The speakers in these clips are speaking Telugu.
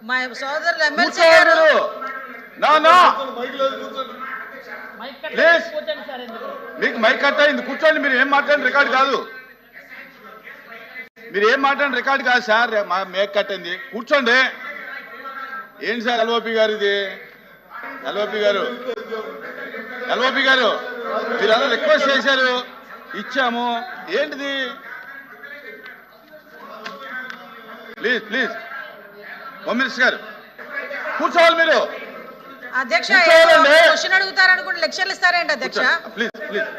మా సోదరులు ఎమ్మెల్సీ గారు మీకు మైక్ కట్ అయింది, కూర్చోండి. మీరు ఏం మాట్లాడిన రికార్డు కాదు, మీరు ఏం మాట్లాడిన రికార్డు కాదు సార్. మేక్ కట్ అయింది, కూర్చోండి. ఏంటి సార్ ఎల్ఓపి గారు, ఇది ఎల్ఓపి గారు మీరు అలా రిక్వెస్ట్ చేశారు, ఇచ్చాము. ఏంటిది? ప్లీజ్ ప్లీజ్ హోమ్ మినిస్టర్ గారు కూర్చోవాలి. మీరు అధ్యక్ష క్వశ్చన్ అడుగుతారు అనుకుంటే లెక్చర్లు ఇస్తారేంటి అధ్యక్ష? Please please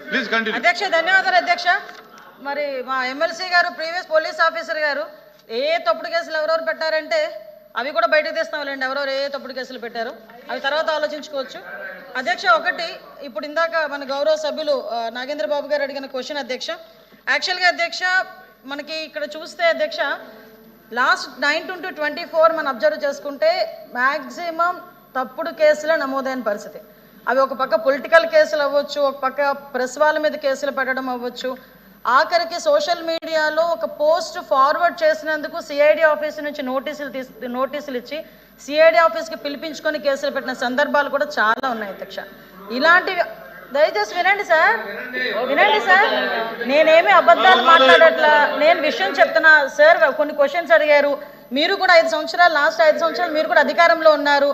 please continue. అధ్యక్ష ధన్యవాదాలు అధ్యక్ష. మరి మా ఎమ్మెల్సీ గారు ప్రీవియస్ పోలీస్ ఆఫీసర్ గారు ఏ తప్పుడు కేసులు ఎవరెవరు పెట్టారంటే అవి కూడా బయటకు తీస్తాంలేండి, ఎవరెవరు ఏ తప్పుడు కేసులు పెట్టారు అవి తర్వాత ఆలోచించుకోవచ్చు. అధ్యక్ష ఒకటి, ఇప్పుడు ఇందాక మన గౌరవ సభ్యులు నాగేంద్ర బాబు గారు అడిగిన క్వశ్చన్ అధ్యక్ష. యాక్చువల్గా అధ్యక్ష మనకి ఇక్కడ చూస్తే అధ్యక్ష లాస్ట్ 9/24 మనం అబ్జర్వ్ చేసుకుంటే మ్యాక్సిమం తప్పుడు కేసులే నమోదైన పరిస్థితి. అవి ఒక పక్క పొలిటికల్ కేసులు అవ్వచ్చు, ఒక పక్క ప్రెస్ వాళ్ళ మీద కేసులు పెట్టడం అవ్వచ్చు, ఆఖరికి సోషల్ మీడియాలో ఒక పోస్ట్ ఫార్వర్డ్ చేసినందుకు సిఐడి ఆఫీస్ నుంచి నోటీసులు ఇచ్చి సిఐడి ఆఫీస్కి పిలిపించుకొని కేసులు పెట్టిన సందర్భాలు కూడా చాలా ఉన్నాయి అధ్యక్ష. ఇలాంటివి దయచేసి వినండి సార్, వినండి సార్. నేనేమి అబద్ధాలు మాట్లాడట్లా, నేను విషయం చెప్తున్నా సార్. కొన్ని క్వశ్చన్స్ అడిగారు, మీరు కూడా 5 సంవత్సరాలు, లాస్ట్ 5 సంవత్సరాలు మీరు కూడా అధికారంలో ఉన్నారు.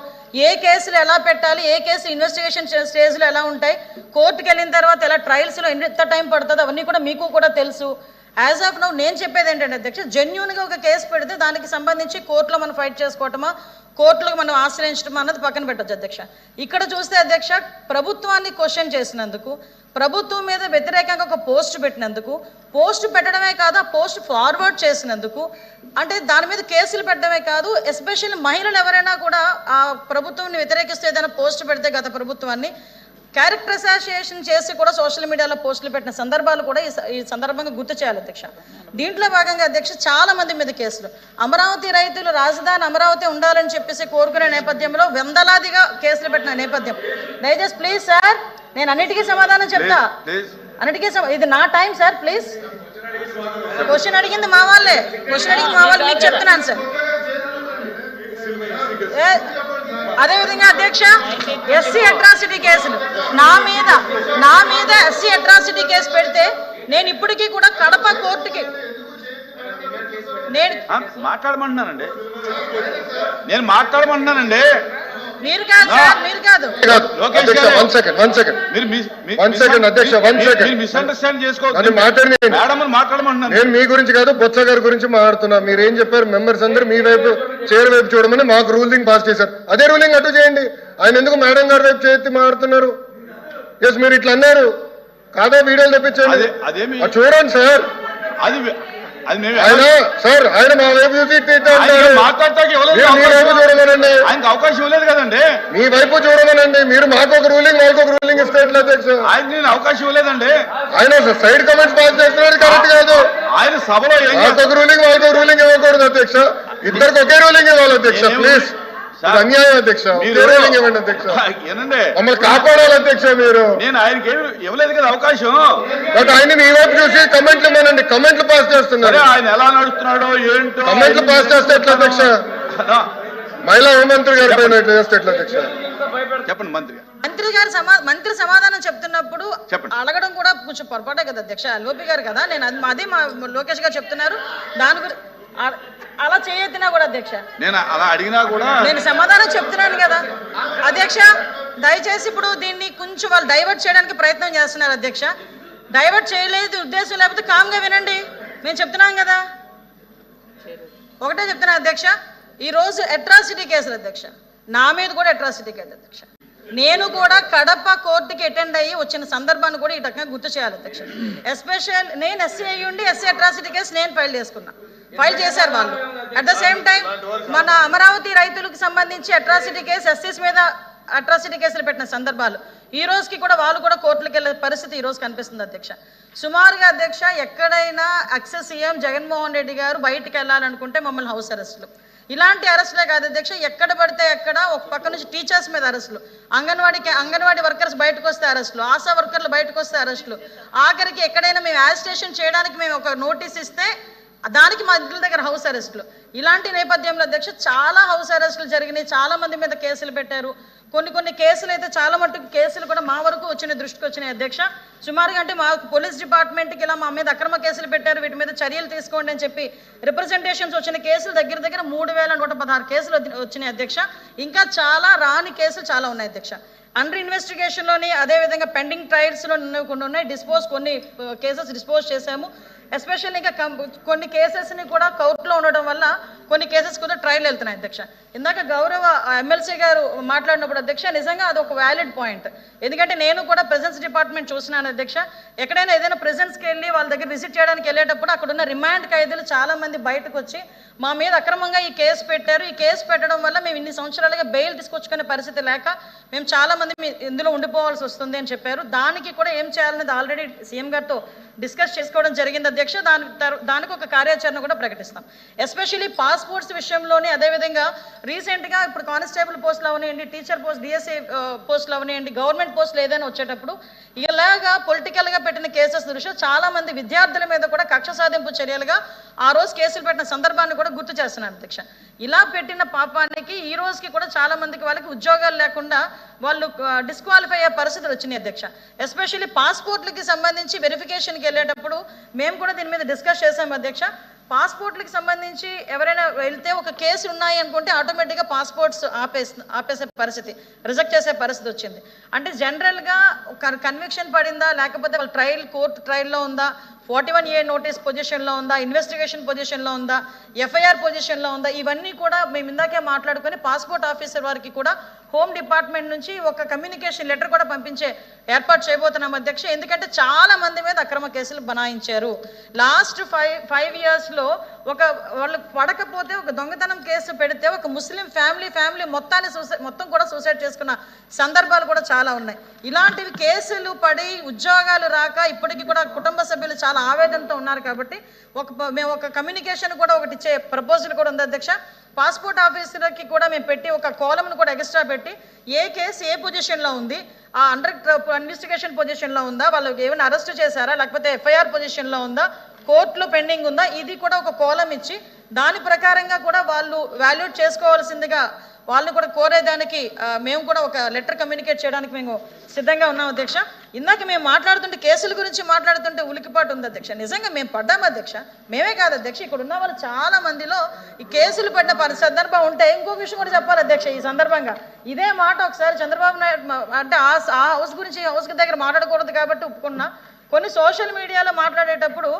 ఏ కేసులు ఎలా పెట్టాలి, ఏ కేసు ఇన్వెస్టిగేషన్ స్టేజ్లో ఎలా ఉంటాయి, కోర్టుకు వెళ్ళిన తర్వాత ఎలా ట్రయల్స్లో ఎంత టైం పడుతుంది, అవన్నీ కూడా మీకు కూడా తెలుసు. యాజ్ ఆఫ్ నౌ నేను చెప్పేది ఏంటంటే అధ్యక్ష, జెన్యూన్గా ఒక కేసు పెడితే దానికి సంబంధించి కోర్టులో మనం ఫైట్ చేసుకోవటమా, కోర్టులకు మనం ఆశ్రయించడం అన్నది పక్కన పెట్టచ్చు అధ్యక్ష. ఇక్కడ చూస్తే అధ్యక్ష ప్రభుత్వాన్ని క్వశ్చన్ చేసినందుకు, ప్రభుత్వం మీద వ్యతిరేకంగా ఒక పోస్ట్ పెట్టినందుకు, పోస్ట్ పెట్టడమే కాదు ఆ పోస్ట్ ఫార్వర్డ్ చేసినందుకు, అంటే దాని మీద కేసులు పెట్టడమే కాదు, ఎస్పెషల్లీ మహిళలు ఎవరైనా కూడా ఆ ప్రభుత్వాన్ని వ్యతిరేకిస్తే ఏదైనా పోస్ట్ పెడితే గత ప్రభుత్వాన్ని క్యారెక్టర్ అసోసియేషన్ చేసి కూడా సోషల్ మీడియాలో పోస్టులు పెట్టిన సందర్భాలు కూడా ఈ సందర్భంగా గుర్తు చేయాలి అధ్యక్ష. దీంట్లో భాగంగా అధ్యక్ష చాలా మంది మీద కేసులు, అమరావతి రైతులు రాజధాని అమరావతి ఉండాలని చెప్పేసి కోరుకునే నేపథ్యంలో వందలాదిగా కేసులు పెట్టిన నేపథ్యం. దయచేసి ప్లీజ్ సార్, నేను అన్నిటికీ సమాధానం చెప్తా, అన్నిటికీ ఇది నా టైం సార్. ప్లీజ్ క్వశ్చన్ అడిగింది మా వాళ్ళే, మీకు చెప్తున్నాను సార్. అదేవిధంగా అధ్యక్ష ఎస్సీ అట్రాసిటీ కేసులు నా మీద ఎస్సీ అట్రాసిటీ కేసు పెడితే నేను ఇప్పటికీ కూడా కడప కోర్టుకి నేను మాట్లాడమంటున్నానండి. మీరు కాదు సార్, మీరు కాదు. నేను మీ గురించి కాదు, బొత్స గారి గురించి మాట్లాడుతున్నా. మీరు ఏం చెప్పారు, మెంబర్స్ అందరూ మీ వైపు చైర్ వైపు చూడమని మాకు రూలింగ్ పాస్ చేశారు. అదే రూలింగ్ అటు చేయండి. ఆయన ఎందుకు మేడం గారి వైపు చేతి మాట్లాడుతున్నారు? ఎస్, మీరు ఇట్లా అన్నారు కాదా? వీడియోలు తెప్పించండి, చూడండి సార్. ఆయన మా వైపు చూసి చూడమనండి, అవకాశం ఇవ్వలేదు కదండి. మీ వైపు చూడమనండి. మీరు మాకు ఒక రూలింగ్, వాళ్ళకి ఒక రూలింగ్ ఇస్తే ఎట్లా అధ్యక్ష? ఆయన అవకాశం ఇవ్వలేదండి. ఆయన సైడ్ కమెంట్స్ పాస్ చేస్తున్నారు, కరెక్ట్ కాదు. ఆయన సభలో మాకు ఒక రూలింగ్, వాళ్ళకి ఒక రూలింగ్ ఇవ్వకూడదు అధ్యక్ష. ఇద్దరికి ఒకే రూలింగ్ ఇవ్వాలి అధ్యక్ష. ప్లీజ్, అన్యాయం అధ్యక్ష. రూలింగ్ ఇవ్వండి అధ్యక్ష, మమ్మల్ని కాపాడాలి అధ్యక్ష. మీరు నేను ఆయనకి ఇవ్వలేదు కదా అవకాశం, బట్ ఆయన మీ వైపు చూసి కమెంట్లు ఇవ్వనండి. కమెంట్లు పాస్ చేస్తున్నారు. ఆయన ఎలా నడుస్తున్నాడో ఏంటో కమెంట్లు పాస్ చేస్తే ఎట్లా అధ్యక్ష? మహిళా హోంమంత్రి గారి పైన ఎట్లా చేస్తే ఎట్లా అధ్యక్ష? చెప్పండి. మంత్రి సమాధానం చెప్తున్నప్పుడు అడగడం కూడా కొంచెం పొరపాటే కదా అధ్యక్ష. లోపి గారు కదా, నేను అదే మా లోకేష్ గారు చెప్తున్నారు, దాని గురించి అలా చేయొద్దునా కూడా అధ్యక్ష. నేను అలా అడిగినా కూడా నేను సమాధానం చెప్తున్నాను కదా అధ్యక్ష. దయచేసి ఇప్పుడు దీన్ని కొంచెం వాళ్ళు డైవర్ట్ చేయడానికి ప్రయత్నం చేస్తున్నారు అధ్యక్ష. డైవర్ట్ చేయలేదు ఉద్దేశం, లేకపోతే కామ్గా వినండి, మేము చెప్తున్నాం కదా. ఒకటే చెప్తున్నా అధ్యక్ష, ఈరోజు అట్రాసిటీ కేసులు అధ్యక్ష, నా మీద కూడా అట్రాసిటీ కేసు అధ్యక్ష. నేను కూడా కడప కోర్టుకి అటెండ్ అయ్యి వచ్చిన సందర్భాన్ని కూడా ఈ రకంగా గుర్తు చేయాలి అధ్యక్ష. ఎస్పెషల్ నేను ఎస్సీ అయ్యి ఉండి ఎస్సీ అట్రాసిటీ కేసు నేను ఫైల్ చేశారు వాళ్ళు. అట్ ద సేమ్ టైం మన అమరావతి రైతులకు సంబంధించి అట్రాసిటీ కేసు, ఎస్సీస్ మీద అట్రాసిటీ కేసులు పెట్టిన సందర్భాలు ఈ రోజుకి కూడా వాళ్ళు కూడా కోర్టులకు వెళ్ళే పరిస్థితి ఈ రోజు కనిపిస్తుంది అధ్యక్ష. సుమారుగా అధ్యక్ష ఎక్కడైనా ఎక్స్ సీఎం జగన్మోహన్ రెడ్డి గారు బయటికి వెళ్ళాలనుకుంటే మమ్మల్ని హౌస్ అరెస్టులు, ఇలాంటి అరెస్టులే కాదు అధ్యక్ష. ఎక్కడ పడితే ఎక్కడ, ఒక పక్క నుంచి టీచర్స్ మీద అరెస్టులు, అంగన్వాడీ వర్కర్స్ బయటకు వస్తే అరెస్టులు, ఆశా వర్కర్లు బయటకు వస్తే అరెస్టులు, ఆఖరికి ఎక్కడైనా మేము యాజిటేషన్ చేయడానికి మేము ఒక నోటీస్ ఇస్తే దానికి మా ఇంటి దగ్గర హౌస్ అరెస్టులు. ఇలాంటి నేపథ్యంలో అధ్యక్ష చాలా హౌస్ అరెస్టులు జరిగినాయి, చాలా మంది మీద కేసులు పెట్టారు. కొన్ని కేసులు అయితే చాలా మట్టుకు కేసులు కూడా మా వరకు వచ్చినాయి, దృష్టికి వచ్చినాయి అధ్యక్ష. సుమారుగా అంటే మా పోలీస్ డిపార్ట్మెంట్కి ఇలా మా మీద అక్రమ కేసులు పెట్టారు, వీటి మీద చర్యలు తీసుకోండి అని చెప్పి రిప్రజెంటేషన్స్ వచ్చిన కేసులు దగ్గర 3116 కేసులు వచ్చినాయి అధ్యక్ష. ఇంకా చాలా రాని కేసులు చాలా ఉన్నాయి అధ్యక్ష. అండర్ ఇన్వెస్టిగేషన్లోని అదేవిధంగా పెండింగ్ ట్రయల్స్లో కొన్ని ఉన్నాయి, కొన్ని కేసెస్ డిస్పోజ్ చేశాము. ఎస్పెషల్లీ ఇంకా కొన్ని కేసెస్ని కూడా కోర్టులో ఉండడం వల్ల కొన్ని కేసెస్ కూడా ట్రయల్ వెళ్తున్నాయి అధ్యక్ష. ఇందాక గౌరవ ఎమ్మెల్సీ గారు మాట్లాడినప్పుడు అధ్యక్ష నిజంగా అది ఒక వ్యాలిడ్ పాయింట్. ఎందుకంటే నేను కూడా ప్రెజెన్స్ డిపార్ట్మెంట్ చూసినాను అధ్యక్ష. ఎక్కడైనా ఏదైనా ప్రెజెన్స్కి వెళ్ళి వాళ్ళ దగ్గర విజిట్ చేయడానికి వెళ్ళేటప్పుడు అక్కడ ఉన్న రిమాండ్ ఖైదీలు చాలా మంది బయటకు వచ్చి మా మీద అక్రమంగా ఈ కేసు పెట్టారు, ఈ కేసు పెట్టడం వల్ల మేము ఇన్ని సంవత్సరాలుగా బెయిల్ తీసుకొచ్చుకునే పరిస్థితి లేక మేము చాలా మంది ఇందులో ఉండిపోవాల్సి వస్తుంది అని చెప్పారు. దానికి కూడా ఏం చేయాలనేది ఆల్రెడీ సీఎం గారితో డిస్కస్ చేసుకోవడం జరిగింది అధ్యక్ష. దానికి ఒక కార్యాచరణ కూడా ప్రకటిస్తాం. ఎస్పెషల్లీ పాస్పోర్ట్స్ విషయంలోనే అదేవిధంగా రీసెంట్గా ఇప్పుడు కానిస్టేబుల్ పోస్టులు అవనివ్వండి, టీచర్ పోస్ట్, డిఎస్ఏ పోస్టులు అవనివ్వండి, గవర్నమెంట్ పోస్టులు ఏదైనా వచ్చేటప్పుడు ఇలాగా పొలిటికల్గా పెట్టిన కేసెస్ దృష్ట్యా చాలా మంది విద్యార్థుల మీద కూడా కక్ష సాధింపు చర్యలుగా ఆ రోజు కేసులు పెట్టిన సందర్భాన్ని కూడా గుర్తు చేస్తున్నాను అధ్యక్ష. ఇలా పెట్టిన పాపానికి ఈ రోజుకి కూడా చాలా మందికి వాళ్ళకి ఉద్యోగాలు లేకుండా వాళ్ళు డిస్క్వాలిఫై అయ్యే పరిస్థితులు వచ్చినాయి అధ్యక్ష. ఎస్పెషల్లీ పాస్పోర్ట్లకి సంబంధించి వెరిఫికేషన్కి వెళ్ళేటప్పుడు మేము కూడా దీని మీద డిస్కస్ చేసాం అధ్యక్ష. పాస్పోర్ట్లకి సంబంధించి ఎవరైనా వెళ్తే ఒక కేసు ఉన్నాయి అనుకుంటే ఆటోమేటిక్గా పాస్పోర్ట్స్ ఆపేసే పరిస్థితి, రిజెక్ట్ చేసే పరిస్థితి వచ్చింది. అంటే జనరల్గా కన్విక్షన్ పడిందా, లేకపోతే వాళ్ళ కోర్టు ట్రయల్లో ఉందా, 41A నోటీస్ పొజిషన్లో ఉందా, ఇన్వెస్టిగేషన్ పొజిషన్లో ఉందా, ఎఫ్ఐఆర్ పొజిషన్లో ఉందా, ఇవన్నీ కూడా మేము ఇందాకే మాట్లాడుకొని పాస్పోర్ట్ ఆఫీసర్ వారికి కూడా హోమ్ డిపార్ట్మెంట్ నుంచి ఒక కమ్యూనికేషన్ లెటర్ కూడా పంపించే ఏర్పాటు చేయబోతున్నాం అధ్యక్ష. ఎందుకంటే చాలా మంది మీద అక్రమ కేసులు బనాయించారు. లాస్ట్ 5 yearsలో వాళ్ళు పడకపోతే ఒక దొంగతనం కేసు పెడితే ఒక ముస్లిం ఫ్యామిలీ మొత్తం కూడా సూసైడ్ చేసుకున్న సందర్భాలు కూడా చాలా ఉన్నాయి. ఇలాంటివి కేసులు పడి ఉద్యోగాలు రాక ఇప్పటికీ కూడా కుటుంబ సభ్యులు చాలా ఆవేదనతో ఉన్నారు. కాబట్టి మేము ఒక కమ్యూనికేషన్ కూడా ఒకటి ఇచ్చే ప్రపోజల్ కూడా ఉంది అధ్యక్ష. పాస్పోర్ట్ ఆఫీసర్కి కూడా మేము పెట్టి ఒక కాలంను కూడా ఎక్స్ట్రా పెట్టి ఏ కేసు ఏ పొజిషన్లో ఉంది, ఆ అండర్ ఇన్వెస్టిగేషన్ పొజిషన్లో ఉందా, వాళ్ళు ఏమైనా అరెస్ట్ చేశారా, లేకపోతే ఎఫ్ఐఆర్ పొజిషన్లో ఉందా, కోర్టులో పెండింగ్ ఉందా, ఇది కూడా ఒక కాలం ఇచ్చి దాని ప్రకారంగా కూడా వాళ్ళు వాల్యూట్ చేసుకోవాల్సిందిగా వాళ్ళని కూడా కోరేదానికి మేము కూడా ఒక లెటర్ కమ్యూనికేట్ చేయడానికి మేము సిద్ధంగా ఉన్నాం అధ్యక్ష. ఇందాక మేము మాట్లాడుతుంటే కేసుల గురించి మాట్లాడుతుంటే ఉలికిపాటు ఉంది అధ్యక్ష. నిజంగా మేము పడ్డాం అధ్యక్ష, మేమే కాదు అధ్యక్ష, ఇక్కడ ఉన్న వాళ్ళు చాలా మందిలో ఈ కేసులు పడిన సందర్భం ఉంటే ఇంకొక విషయం కూడా చెప్పాలి అధ్యక్ష. ఈ సందర్భంగా ఇదే మాట ఒకసారి చంద్రబాబు నాయుడు అంటే ఆ హౌస్ గురించి హౌస్ దగ్గర మాట్లాడకూడదు కాబట్టి ఒప్పుకున్నా. కొన్ని సోషల్ మీడియాలో మాట్లాడేటప్పుడు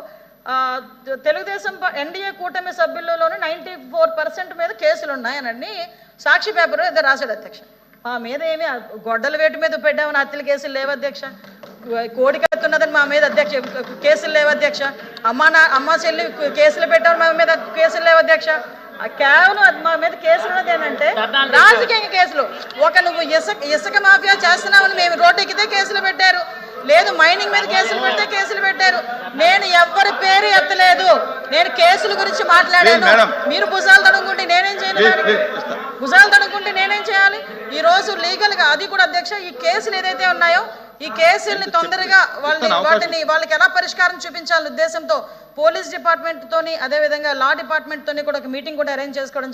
తెలుగుదేశం ఎన్డీఏ కూటమి సభ్యులలోనే 94% మీద కేసులు ఉన్నాయనని సాక్షి పేపర్ ఏదో రాశాడు అధ్యక్ష. మా మీద ఏమి గొడ్డల వేటు మీద పెట్టామని హత్యల కేసులు లేవు అధ్యక్ష, కోడికత్తున్నదని మా మీద అధ్యక్ష కేసులు లేవు అధ్యక్ష, అమ్మ చెల్లి కేసులు పెట్టామని మా మీద కేసులు లేవు అధ్యక్ష. కేవలం మా మీద కేసులు ఉన్నది ఏంటంటే రాజకీయ కేసులు. నువ్వు ఇసుక మాఫియా చేస్తున్నావని మేము రోడ్డు ఎక్కితే కేసులు పెట్టారు, లేదు మైనింగ్ మీద కేసులు పెడితే కేసులు పెట్టారు. నేను ఎవరి పేరు ఎత్తలేదు, నేను కేసుల గురించి మాట్లాడాను. మీరు భుజాలు తడుముకుంటే నేనేం చేయాలి? భుజాలు తడుముకుంటే నేనేం చేయాలి? ఈ రోజు లీగల్ గా అది కూడా అధ్యక్ష ఈ కేసులు ఏదైతే ఉన్నాయో ఈ కేసుల్ని తొందరగా వాళ్ళకి ఎలా పరిష్కారం చూపించాలనే ఉద్దేశంతో పోలీస్ డిపార్ట్మెంట్ తోని అదేవిధంగా లా డిపార్ట్మెంట్ తోని కూడా ఒక మీటింగ్ కూడా అరేంజ్ చేసుకోవడం